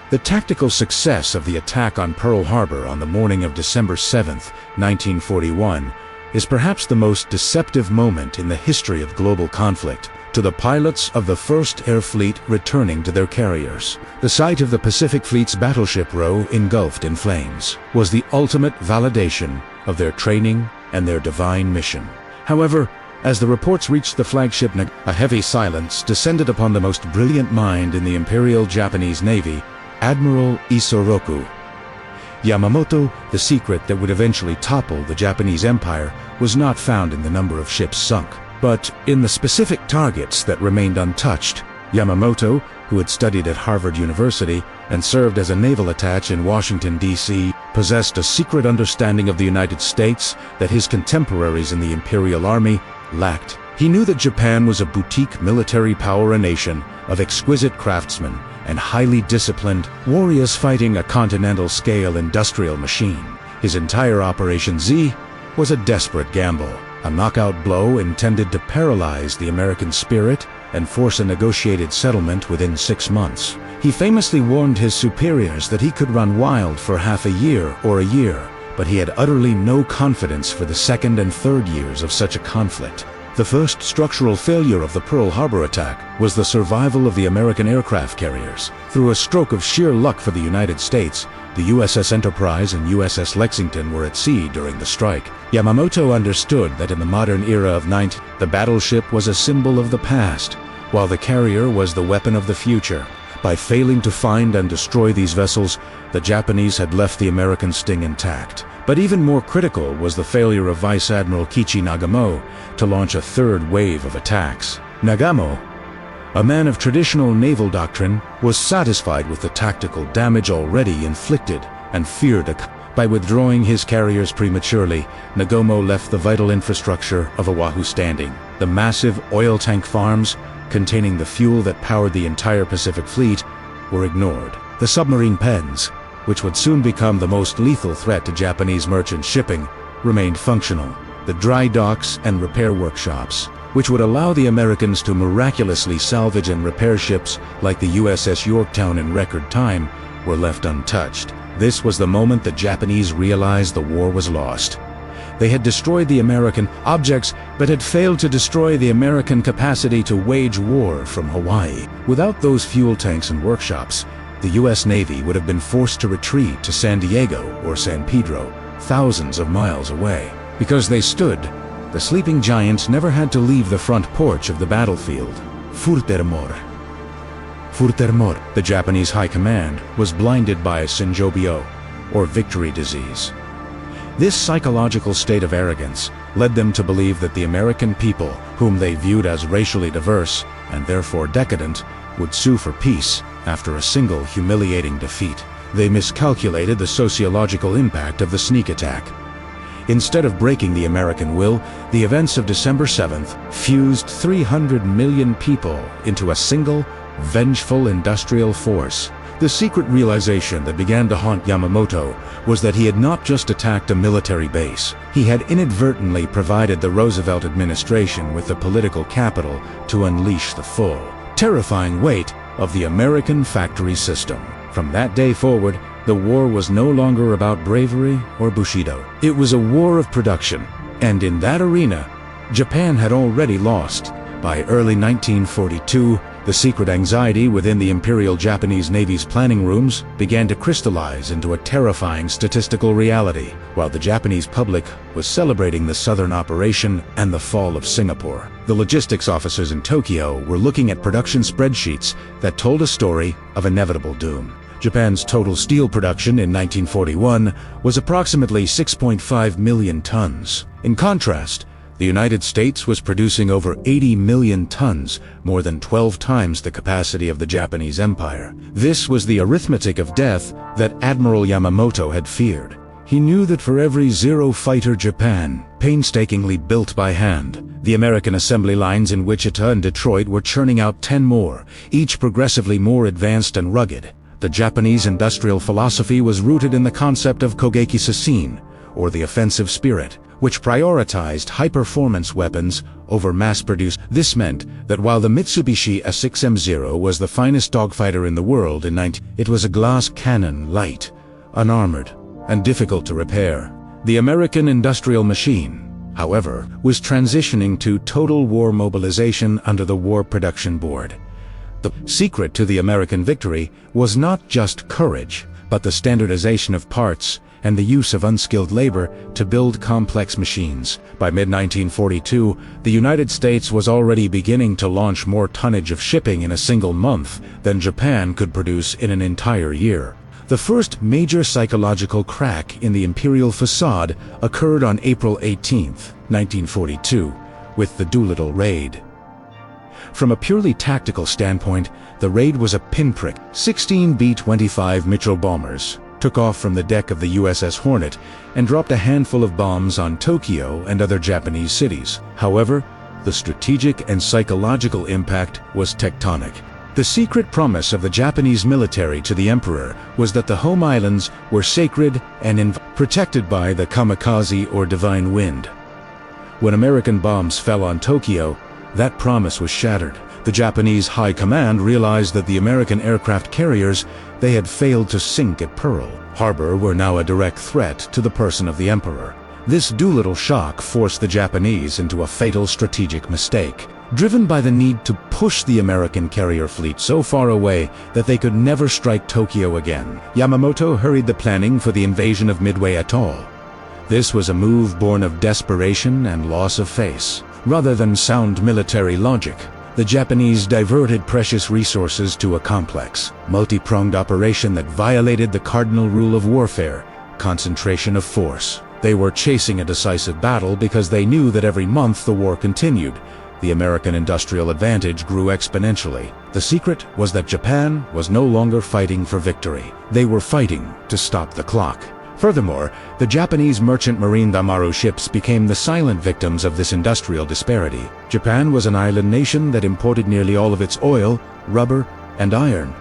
The tactical success of the attack on Pearl Harbor on the morning of December 7, 1941, is perhaps the most deceptive moment in the history of global conflict to the pilots of the First Air Fleet returning to their carriers. The sight of the Pacific Fleet's battleship row engulfed in flames was the ultimate validation of their training and their divine mission. However, as the reports reached the flagship, a heavy silence descended upon the most brilliant mind in the Imperial Japanese Navy, Admiral Isoroku Yamamoto. The secret that would eventually topple the Japanese Empire was not found in the number of ships sunk, but in the specific targets that remained untouched. Yamamoto, who had studied at Harvard University and served as a naval attaché in Washington, D.C., possessed a secret understanding of the United States that his contemporaries in the Imperial Army lacked. He knew that Japan was a boutique military power, a nation of exquisite craftsmen and highly disciplined warriors fighting a continental-scale industrial machine. His entire Operation Z was a desperate gamble, a knockout blow intended to paralyze the American spirit and force a negotiated settlement within 6 months. He famously warned his superiors that he could run wild for half a year or a year, but he had utterly no confidence for the second and third years of such a conflict. The first structural failure of the Pearl Harbor attack was the survival of the American aircraft carriers. Through a stroke of sheer luck for the United States, the USS Enterprise and USS Lexington were at sea during the strike. Yamamoto understood that in the modern era of the battleship was a symbol of the past, while the carrier was the weapon of the future. By failing to find and destroy these vessels, the Japanese had left the American sting intact. But even more critical was the failure of Vice Admiral Kiichi Nagamo to launch a third wave of attacks. Nagamo, a man of traditional naval doctrine, was satisfied with the tactical damage already inflicted and feared by withdrawing his carriers prematurely. Nagamo left the vital infrastructure of Oahu standing. The massive oil tank farms containing the fuel that powered the entire Pacific Fleet were ignored. The submarine pens, which would soon become the most lethal threat to Japanese merchant shipping, remained functional. The dry docks and repair workshops, which would allow the Americans to miraculously salvage and repair ships like the USS Yorktown in record time, were left untouched. This was the moment the Japanese realized the war was lost. They had destroyed the American objects, but had failed to destroy the American capacity to wage war from Hawaii. Without those fuel tanks and workshops, the U.S. Navy would have been forced to retreat to San Diego or San Pedro, thousands of miles away. Because they stood, the sleeping giants never had to leave the front porch of the battlefield. Furthermore, the Japanese High Command was blinded by Shinjobyo, or victory disease. This psychological state of arrogance led them to believe that the American people, whom they viewed as racially diverse and therefore decadent, would sue for peace after a single humiliating defeat. They miscalculated the sociological impact of the sneak attack. Instead of breaking the American will, the events of December 7th fused 300 million people into a single, vengeful industrial force. The secret realization that began to haunt Yamamoto was that he had not just attacked a military base. He had inadvertently provided the Roosevelt administration with the political capital to unleash the full, terrifying weight of the American factory system. From that day forward, the war was no longer about bravery or Bushido. It was a war of production, and in that arena, Japan had already lost. By early 1942, the secret anxiety within the Imperial Japanese Navy's planning rooms began to crystallize into a terrifying statistical reality. While the Japanese public was celebrating the southern operation and the fall of Singapore, the logistics officers in Tokyo were looking at production spreadsheets that told a story of inevitable doom. Japan's total steel production in 1941 was approximately 6.5 million tons. In contrast, the United States was producing over 80 million tons, more than 12 times the capacity of the Japanese Empire. This was the arithmetic of death that Admiral Yamamoto had feared. He knew that for every Zero fighter Japan, painstakingly built by hand, the American assembly lines in Wichita and Detroit were churning out 10 more, each progressively more advanced and rugged. The Japanese industrial philosophy was rooted in the concept of Kogeki Sesshin, or the offensive spirit, which prioritized high-performance weapons over mass-produced. This meant that while the Mitsubishi A6M0 was the finest dogfighter in the world it was a glass cannon, light, unarmored, and difficult to repair. The American industrial machine, however, was transitioning to total war mobilization under the War Production Board. The secret to the American victory was not just courage, but the standardization of parts and the use of unskilled labor to build complex machines. By mid-1942, the United States was already beginning to launch more tonnage of shipping in a single month than Japan could produce in an entire year. The first major psychological crack in the imperial facade occurred on April 18, 1942, with the Doolittle Raid. From a purely tactical standpoint, the raid was a pinprick. 16 B-25 Mitchell bombers took off from the deck of the USS Hornet and dropped a handful of bombs on Tokyo and other Japanese cities. However, the strategic and psychological impact was tectonic. The secret promise of the Japanese military to the emperor was that the home islands were sacred and protected by the kamikaze or divine wind. When American bombs fell on Tokyo, that promise was shattered. The Japanese High Command realized that the American aircraft carriers they had failed to sink at Pearl Harbor were now a direct threat to the person of the emperor. This Doolittle shock forced the Japanese into a fatal strategic mistake. Driven by the need to push the American carrier fleet so far away that they could never strike Tokyo again, Yamamoto hurried the planning for the invasion of Midway Atoll. This was a move born of desperation and loss of face. Rather than sound military logic, the Japanese diverted precious resources to a complex, multi-pronged operation that violated the cardinal rule of warfare: concentration of force. They were chasing a decisive battle because they knew that every month the war continued. The American industrial advantage grew exponentially. The secret was that Japan was no longer fighting for victory. They were fighting to stop the clock. Furthermore, the Japanese merchant marine Damaru ships became the silent victims of this industrial disparity. Japan was an island nation that imported nearly all of its oil, rubber, and iron,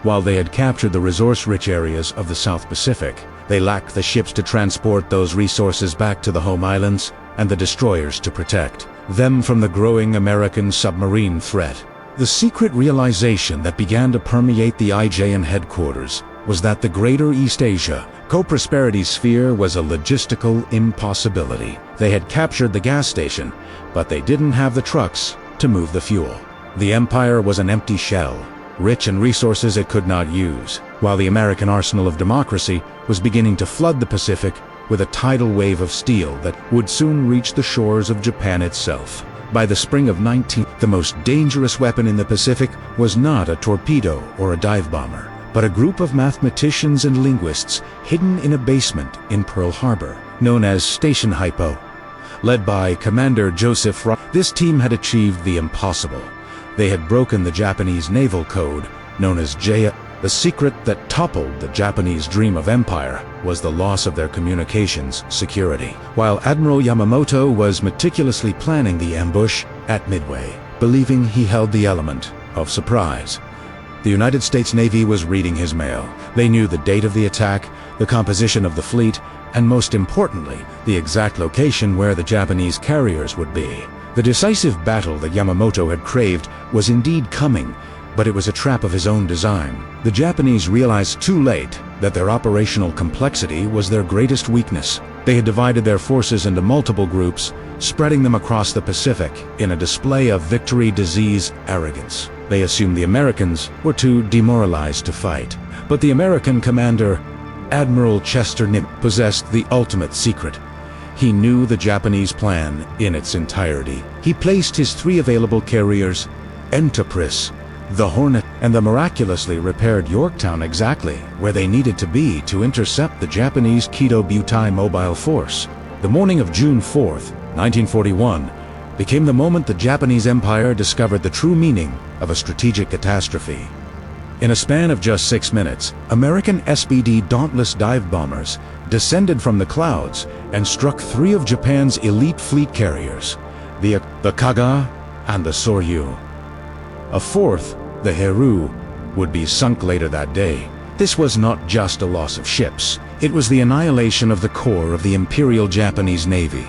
while they had captured the resource-rich areas of the South Pacific. They lacked the ships to transport those resources back to the home islands and the destroyers to protect them from the growing American submarine threat. The secret realization that began to permeate the IJN headquarters was that the Greater East Asia co-prosperity sphere was a logistical impossibility. They had captured the gas station, but they didn't have the trucks to move the fuel. The empire was an empty shell, rich in resources it could not use, while the American arsenal of democracy was beginning to flood the Pacific with a tidal wave of steel that would soon reach the shores of Japan itself. By the spring of the most dangerous weapon in the Pacific was not a torpedo or a dive bomber, but a group of mathematicians and linguists hidden in a basement in Pearl Harbor, known as Station Hypo. Led by Commander Joseph Ross, this team had achieved the impossible. They had broken the Japanese naval code, known as JA. The secret that toppled the Japanese dream of empire was the loss of their communications security. While Admiral Yamamoto was meticulously planning the ambush at Midway, believing he held the element of surprise, the United States Navy was reading his mail. They knew the date of the attack, the composition of the fleet, and most importantly, the exact location where the Japanese carriers would be. The decisive battle that Yamamoto had craved was indeed coming, but it was a trap of his own design. The Japanese realized too late that their operational complexity was their greatest weakness. They had divided their forces into multiple groups, spreading them across the Pacific in a display of victory disease arrogance. They assumed the Americans were too demoralized to fight. But the American commander, Admiral Chester Nimitz, possessed the ultimate secret. He knew the Japanese plan in its entirety. He placed his three available carriers, Enterprise, the Hornet, and the miraculously repaired Yorktown exactly where they needed to be to intercept the Japanese Kido Butai mobile force. The morning of June 4th, 1941, became the moment the Japanese Empire discovered the true meaning of a strategic catastrophe. In a span of just 6 minutes, American SBD Dauntless dive bombers descended from the clouds and struck 3 of Japan's elite fleet carriers, the Kaga and the Soryu. A 4th, the Heru, would be sunk later that day. This was not just a loss of ships, it was the annihilation of the core of the Imperial Japanese Navy.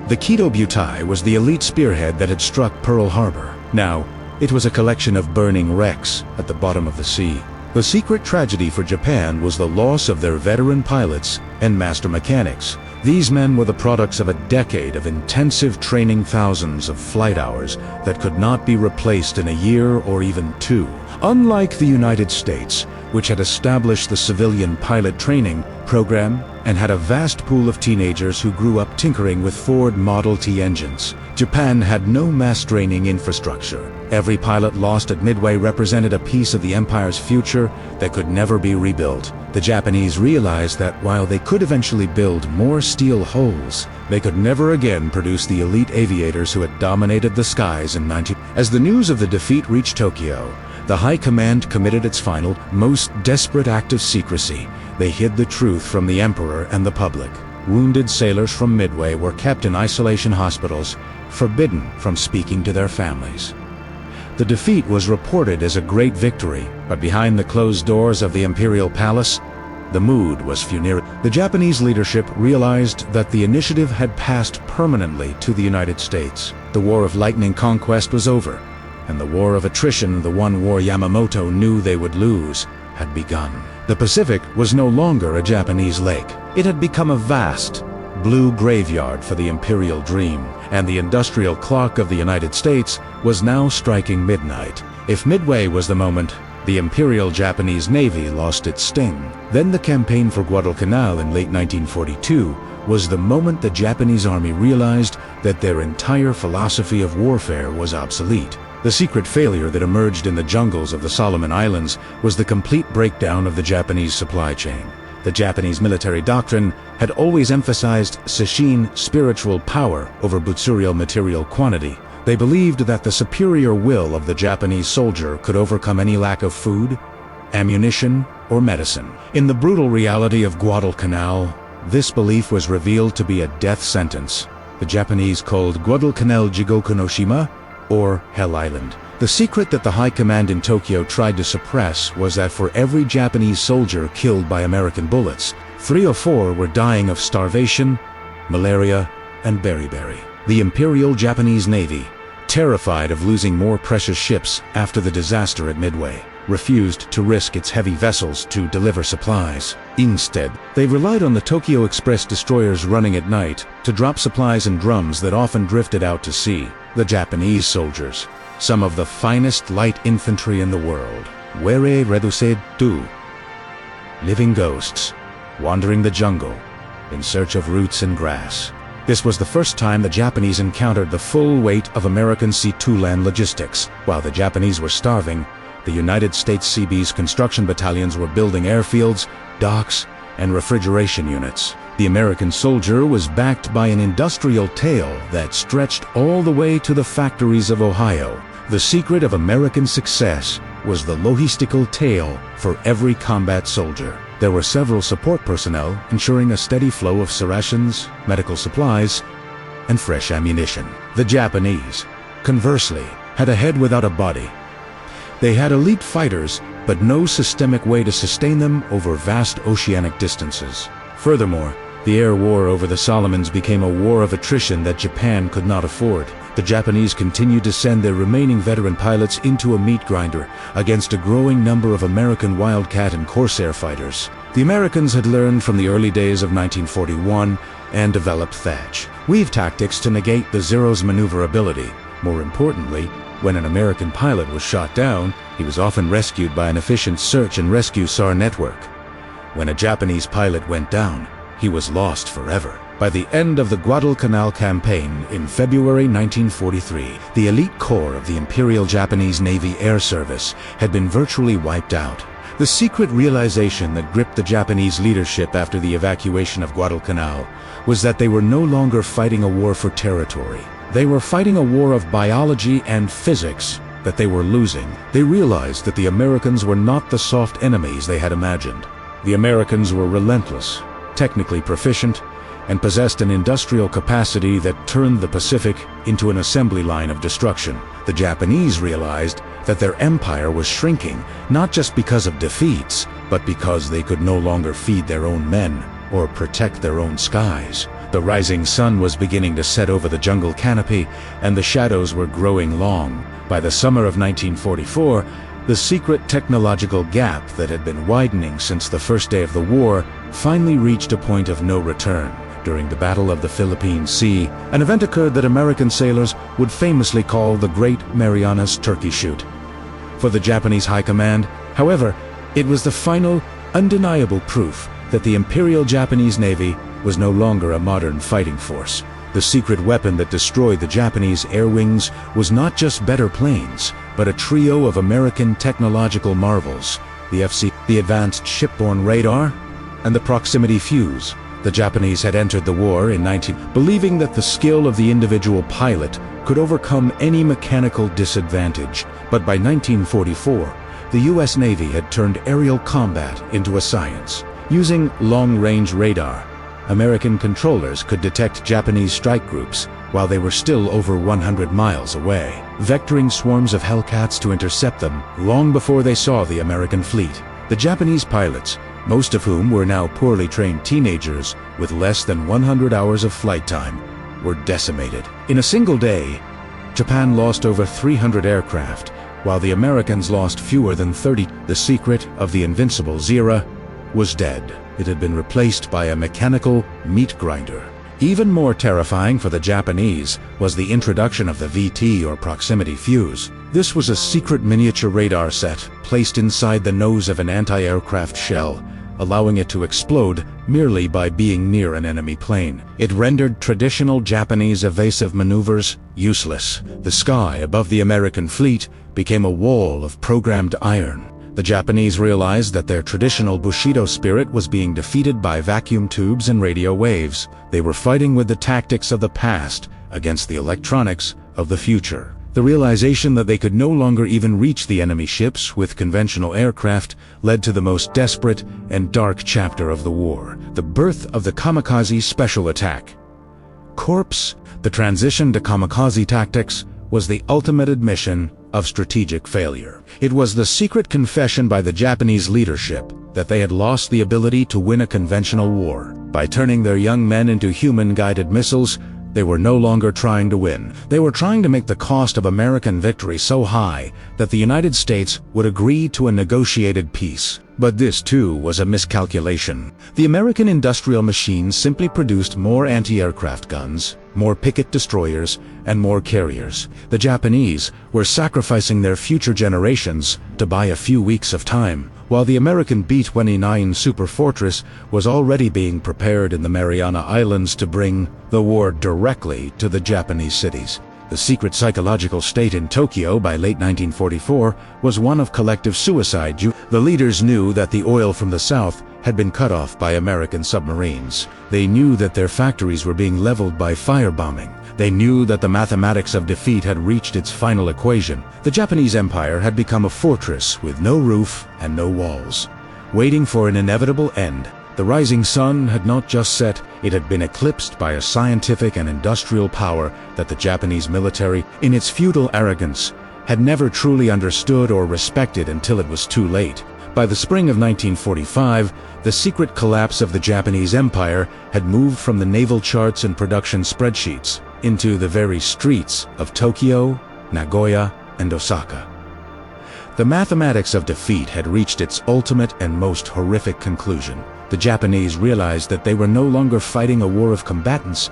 The WWII was the elite spearhead that had struck Pearl Harbor. Now, it was a collection of burning wrecks at the bottom of the sea. The secret tragedy for Japan was the loss of their veteran pilots and master mechanics. These men were the products of a decade of intensive training, thousands of flight hours that could not be replaced in a year or even two. Unlike the United States, which had established the civilian pilot training program and had a vast pool of teenagers who grew up tinkering with Ford Model T engines, Japan had no mass training infrastructure. Every pilot lost at Midway represented a piece of the empire's future that could never be rebuilt. The Japanese realized that while they could eventually build more steel hulls, they could never again produce the elite aviators who had dominated the skies in 19... As the news of the defeat reached Tokyo, the High Command committed its final, most desperate act of secrecy. They hid the truth from the Emperor and the public. Wounded sailors from Midway were kept in isolation hospitals, forbidden from speaking to their families. The defeat was reported as a great victory, but behind the closed doors of the Imperial Palace, the mood was funereal. The Japanese leadership realized that the initiative had passed permanently to the United States. The War of Lightning Conquest was over, and the war of attrition, the one war Yamamoto knew they would lose, had begun. The Pacific was no longer a Japanese lake. It had become a vast, blue graveyard for the imperial dream, and the industrial clock of the United States was now striking midnight. If Midway was the moment, the Imperial Japanese Navy lost its sting. Then the campaign for Guadalcanal in late 1942 was the moment the Japanese army realized that their entire philosophy of warfare was obsolete. The secret failure that emerged in the jungles of the Solomon Islands was the complete breakdown of the Japanese supply chain. The Japanese military doctrine had always emphasized sesshin, spiritual power, over butsurial material quantity. They believed that the superior will of the Japanese soldier could overcome any lack of food, ammunition, or medicine. In the brutal reality of Guadalcanal, this belief was revealed to be a death sentence. The Japanese called Guadalcanal Jigoku no Shima, or Hell Island. The secret that the High Command in Tokyo tried to suppress was that for every Japanese soldier killed by American bullets, 3 or 4 were dying of starvation, malaria, and beriberi. The Imperial Japanese Navy, terrified of losing more precious ships after the disaster at Midway, refused to risk its heavy vessels to deliver supplies. Instead, they relied on the Tokyo Express destroyers running at night to drop supplies in drums that often drifted out to sea. The Japanese soldiers, some of the finest light infantry in the world, were reduced to living ghosts, wandering the jungle in search of roots and grass. This was the first time the Japanese encountered the full weight of American C-2 land logistics. While the Japanese were starving, the United States Seabees construction battalions were building airfields, docks, and refrigeration units. The American soldier was backed by an industrial tale that stretched all the way to the factories of Ohio. The secret of American success was the logistical tale for every combat soldier. There were several support personnel ensuring a steady flow of rations, medical supplies, and fresh ammunition. The Japanese, conversely, had a head without a body. They had elite fighters, but no systemic way to sustain them over vast oceanic distances. Furthermore, the air war over the Solomons became a war of attrition that Japan could not afford. The Japanese continued to send their remaining veteran pilots into a meat grinder against a growing number of American Wildcat and Corsair fighters. The Americans had learned from the early days of 1941 and developed Thatch weave tactics to negate the Zero's maneuverability. More importantly, when an American pilot was shot down, he was often rescued by an efficient search and rescue SAR network. When a Japanese pilot went down, he was lost forever. By the end of the Guadalcanal campaign in February 1943, the elite corps of the Imperial Japanese Navy Air Service had been virtually wiped out. The secret realization that gripped the Japanese leadership after the evacuation of Guadalcanal was that they were no longer fighting a war for territory. They were fighting a war of biology and physics that they were losing. They realized that the Americans were not the soft enemies they had imagined. The Americans were relentless, technically proficient, and possessed an industrial capacity that turned the Pacific into an assembly line of destruction. The Japanese realized that their empire was shrinking, not just because of defeats, but because they could no longer feed their own men or protect their own skies. The rising sun was beginning to set over the jungle canopy, and the shadows were growing long. By the summer of 1944, the secret technological gap that had been widening since the first day of the war finally reached a point of no return. During the Battle of the Philippine Sea, an event occurred that American sailors would famously call the Great Marianas Turkey Shoot. For the Japanese High Command, however, it was the final, undeniable proof that the Imperial Japanese Navy was no longer a modern fighting force. The secret weapon that destroyed the Japanese air wings was not just better planes, but a trio of American technological marvels: the Advanced Shipborne Radar, and the Proximity Fuse. The Japanese had entered the war in believing that the skill of the individual pilot could overcome any mechanical disadvantage. But by 1944, the U.S. Navy had turned aerial combat into a science. Using long-range radar, American controllers could detect Japanese strike groups while they were still over 100 miles away, vectoring swarms of Hellcats to intercept them long before they saw the American fleet. The Japanese pilots, most of whom were now poorly trained teenagers with less than 100 hours of flight time, were decimated. In a single day, Japan lost over 300 aircraft, while the Americans lost fewer than 30. The secret of the Invincibles era was dead. It had been replaced by a mechanical meat grinder. Even more terrifying for the Japanese was the introduction of the VT, or Proximity Fuse. This was a secret miniature radar set placed inside the nose of an anti-aircraft shell, allowing it to explode merely by being near an enemy plane. It rendered traditional Japanese evasive maneuvers useless. The sky above the American fleet became a wall of programmed iron. The Japanese realized that their traditional Bushido spirit was being defeated by vacuum tubes and radio waves. They were fighting with the tactics of the past against the electronics of the future. The realization that they could no longer even reach the enemy ships with conventional aircraft led to the most desperate and dark chapter of the war: the birth of the kamikaze special attack. Corps. The transition to kamikaze tactics was the ultimate admission of strategic failure. It was the secret confession by the Japanese leadership that they had lost the ability to win a conventional war. By turning their young men into human-guided missiles, they were no longer trying to win. They were trying to make the cost of American victory so high that the United States would agree to a negotiated peace. But this, too, was a miscalculation. The American industrial machine simply produced more anti-aircraft guns, more picket destroyers, and more carriers. The Japanese were sacrificing their future generations to buy a few weeks of time, while the American B-29 superfortress was already being prepared in the Mariana Islands to bring the war directly to the Japanese cities. The secret psychological state in Tokyo by late 1944 was one of collective suicide. The leaders knew that the oil from the south had been cut off by American submarines. They knew that their factories were being leveled by firebombing. They knew that the mathematics of defeat had reached its final equation. The Japanese Empire had become a fortress with no roof and no walls, waiting for an inevitable end. The rising sun had not just set, it had been eclipsed by a scientific and industrial power that the Japanese military, in its feudal arrogance, had never truly understood or respected until it was too late. By the spring of 1945, the secret collapse of the Japanese Empire had moved from the naval charts and production spreadsheets into the very streets of Tokyo, Nagoya, and Osaka. The mathematics of defeat had reached its ultimate and most horrific conclusion. The Japanese realized that they were no longer fighting a war of combatants,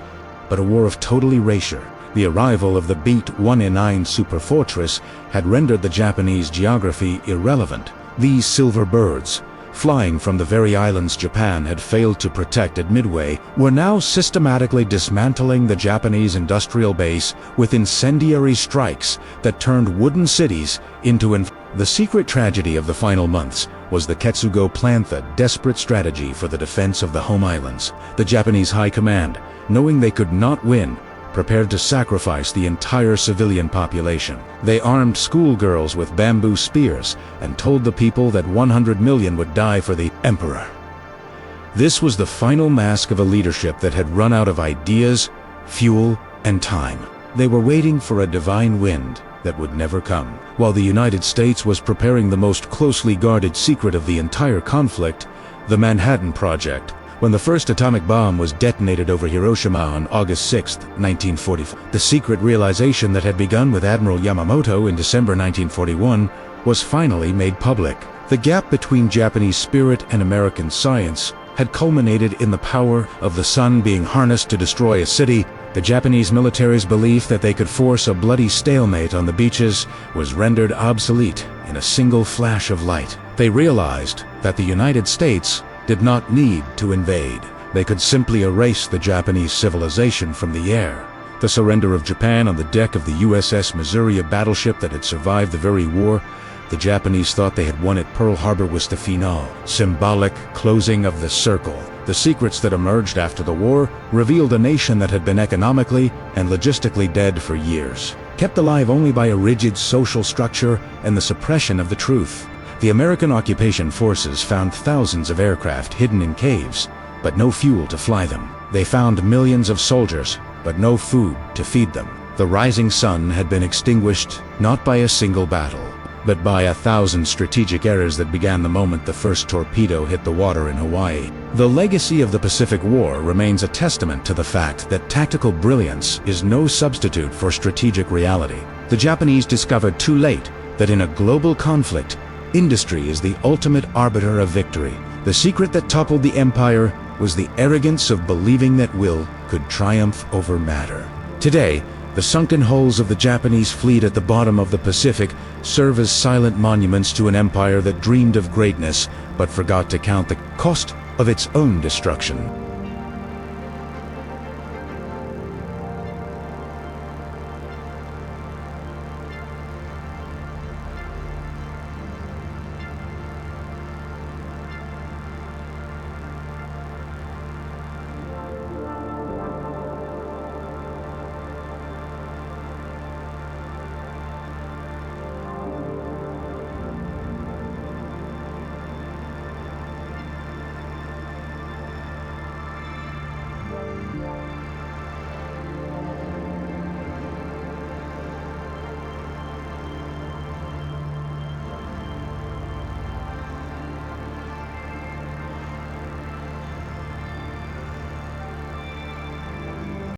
but a war of total erasure. The arrival of the B-29 superfortress had rendered the Japanese geography irrelevant. These silver birds, flying from the very islands Japan had failed to protect at Midway, were now systematically dismantling the Japanese industrial base with incendiary strikes that turned wooden cities into The secret tragedy of the final months was the Ketsugo Plantha desperate strategy for the defense of the home islands. The Japanese High Command, knowing they could not win, prepared to sacrifice the entire civilian population. They armed schoolgirls with bamboo spears and told the people that 100 million would die for the emperor. This was the final mask of a leadership that had run out of ideas, fuel, and time. They were waiting for a divine wind that would never come. While the United States was preparing the most closely guarded secret of the entire conflict, the Manhattan Project, when the first atomic bomb was detonated over Hiroshima on August 6, 1945. The secret realization that had begun with Admiral Yamamoto in December 1941 was finally made public. The gap between Japanese spirit and American science had culminated in the power of the sun being harnessed to destroy a city. The Japanese military's belief that they could force a bloody stalemate on the beaches was rendered obsolete in a single flash of light. They realized that the United States did not need to invade. They could simply erase the Japanese civilization from the air. The surrender of Japan on the deck of the USS Missouri, a battleship that had survived the very war the Japanese thought they had won at Pearl Harbor, was the finale, symbolic closing of the circle. The secrets that emerged after the war revealed a nation that had been economically and logistically dead for years, kept alive only by a rigid social structure and the suppression of the truth. The American occupation forces found thousands of aircraft hidden in caves, but no fuel to fly them. They found millions of soldiers, but no food to feed them. The rising sun had been extinguished not by a single battle, but by 1,000 strategic errors that began the moment the first torpedo hit the water in Hawaii. The legacy of the Pacific War remains a testament to the fact that tactical brilliance is no substitute for strategic reality. The Japanese discovered too late that in a global conflict, industry is the ultimate arbiter of victory. The secret that toppled the empire was the arrogance of believing that will could triumph over matter. Today, the sunken hulls of the Japanese fleet at the bottom of the Pacific serve as silent monuments to an empire that dreamed of greatness but forgot to count the cost of its own destruction.